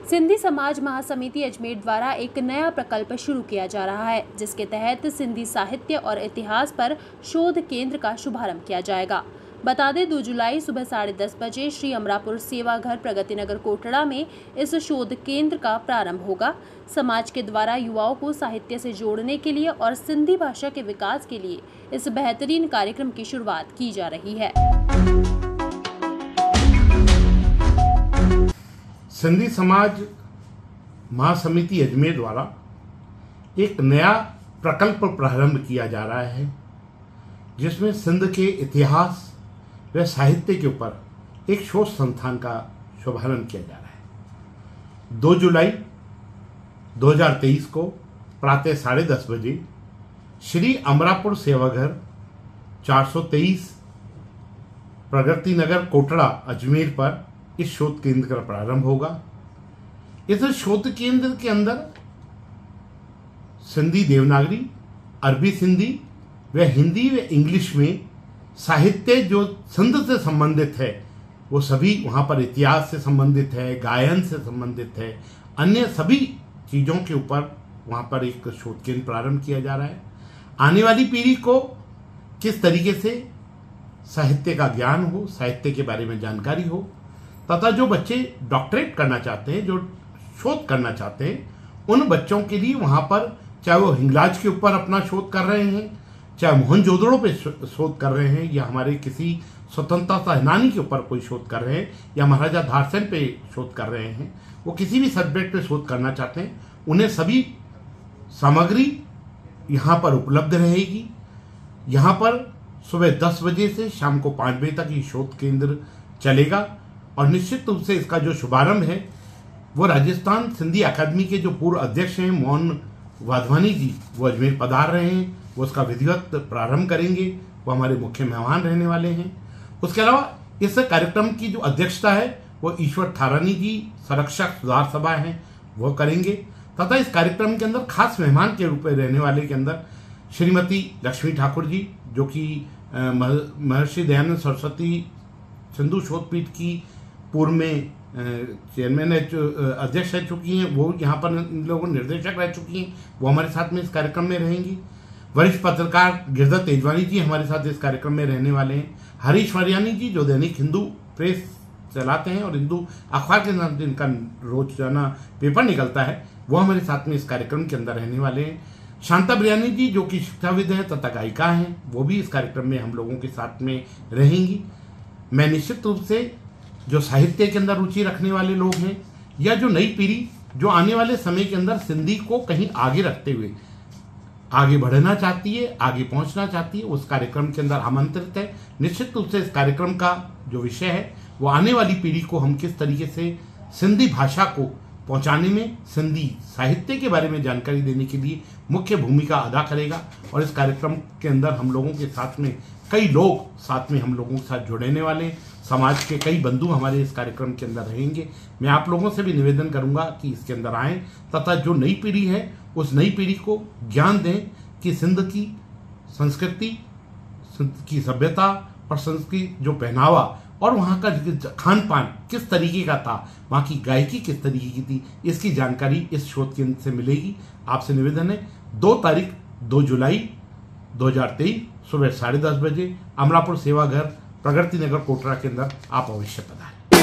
सिंधी समाज महासमिति अजमेर द्वारा एक नया प्रकल्प शुरू किया जा रहा है, जिसके तहत सिंधी साहित्य और इतिहास पर शोध केंद्र का शुभारंभ किया जाएगा। बता दें 2 जुलाई सुबह 10:30 बजे श्री अमरापुर सेवा घर प्रगति नगर कोटड़ा में इस शोध केंद्र का प्रारंभ होगा। समाज के द्वारा युवाओं को साहित्य से जोड़ने के लिए और सिंधी भाषा के विकास के लिए इस बेहतरीन कार्यक्रम की शुरुआत की जा रही है। सिंधी समाज महासमिति अजमेर द्वारा एक नया प्रकल्प प्रारंभ किया जा रहा है, जिसमें सिंध के इतिहास व साहित्य के ऊपर एक शोध संस्थान का शुभारंभ किया जा रहा है। 2 जुलाई 2023 को प्रातः 10:30 बजे श्री अमरापुर सेवाघर 423 प्रगति नगर कोटड़ा अजमेर पर इस शोध केंद्र का प्रारंभ होगा। इस शोध केंद्र के अंदर सिंधी देवनागरी, अरबी सिंधी व हिंदी व इंग्लिश में साहित्य जो सिंध से संबंधित है वो सभी वहाँ पर इतिहास से संबंधित है, गायन से संबंधित है, अन्य सभी चीज़ों के ऊपर वहाँ पर एक शोध केंद्र प्रारंभ किया जा रहा है। आने वाली पीढ़ी को किस तरीके से साहित्य का ज्ञान हो, साहित्य के बारे में जानकारी हो, तथा जो बच्चे डॉक्टरेट करना चाहते हैं, जो शोध करना चाहते हैं, उन बच्चों के लिए वहाँ पर चाहे वो हिंगलाज के ऊपर अपना शोध कर रहे हैं, चाहे मोहनजोदड़ो पे शोध कर रहे हैं, या हमारे किसी स्वतंत्रता सेनानी के ऊपर कोई शोध कर रहे हैं, या महाराजा धारसेन पे शोध कर रहे हैं, वो किसी भी सब्जेक्ट पे शोध करना चाहते हैं, उन्हें सभी सामग्री यहाँ पर उपलब्ध रहेगी। यहाँ पर सुबह 10 बजे से शाम को 5 बजे तक ये शोध केंद्र चलेगा और निश्चित रूप से इसका जो शुभारंभ है वो राजस्थान सिंधी अकादमी के जो पूर्व अध्यक्ष हैं मोहन वाधवानी जी, वो अजमेर पधार रहे हैं, वो उसका विधिवत प्रारंभ करेंगे। वो हमारे मुख्य मेहमान रहने वाले हैं। उसके अलावा इस कार्यक्रम की जो अध्यक्षता है वो ईश्वर थारानी जी, संरक्षक सुधार सभा हैं, वो करेंगे। तथा इस कार्यक्रम के अंदर खास मेहमान के रूप में रहने वाले के अंदर श्रीमती लक्ष्मी ठाकुर जी, जो कि महर्षि दयानंद सरस्वती सिंधु शोधपीठ की पूर्व में चेयरमैन अध्यक्ष रह चुकी हैं, वो यहाँ पर इन लोगों निर्देशक रह चुकी हैं, वो हमारे साथ में इस कार्यक्रम में रहेंगी। वरिष्ठ पत्रकार गिरधर तेजवानी जी हमारे साथ इस कार्यक्रम में रहने वाले हैं। हरीश वरियानी जी, जो दैनिक हिंदू प्रेस चलाते हैं और हिंदू अखबार के नाम से इनका रोजाना पेपर निकलता है, वो हमारे साथ में इस कार्यक्रम के अंदर रहने वाले हैं। शांता बिरयानी जी, जो कि शिक्षाविद हैं तथा गायिका हैं, वो भी इस कार्यक्रम में हम लोगों के साथ में रहेंगी। मैं निश्चित रूप से जो साहित्य के अंदर रुचि रखने वाले लोग हैं, या जो नई पीढ़ी जो आने वाले समय के अंदर सिंधी को कहीं आगे रखते हुए आगे बढ़ना चाहती है, आगे पहुंचना चाहती है, उस कार्यक्रम के अंदर आमंत्रित है। निश्चित रूप से इस कार्यक्रम का जो विषय है वो आने वाली पीढ़ी को हम किस तरीके से सिंधी भाषा को पहुंचाने में, सिंधी साहित्य के बारे में जानकारी देने के लिए मुख्य भूमिका अदा करेगा। और इस कार्यक्रम के अंदर हम लोगों के साथ में कई लोग साथ में हम लोगों के साथ जुड़ने वाले हैं। समाज के कई बंधु हमारे इस कार्यक्रम के अंदर रहेंगे। मैं आप लोगों से भी निवेदन करूंगा कि इसके अंदर आएँ तथा जो नई पीढ़ी है उस नई पीढ़ी को ज्ञान दें कि सिंध की संस्कृति, सिंध की सभ्यता और संस्कृति, जो पहनावा और वहाँ का खान पान किस तरीके का था, वहाँ की गायकी किस तरीके की थी, इसकी जानकारी इस शोध केंद्र से मिलेगी। आपसे निवेदन है 2 जुलाई 2023 सुबह 10:30 बजे अमरापुर सेवा घर प्रगति नगर कोटड़ा के अंदर आप अवश्य पधारें।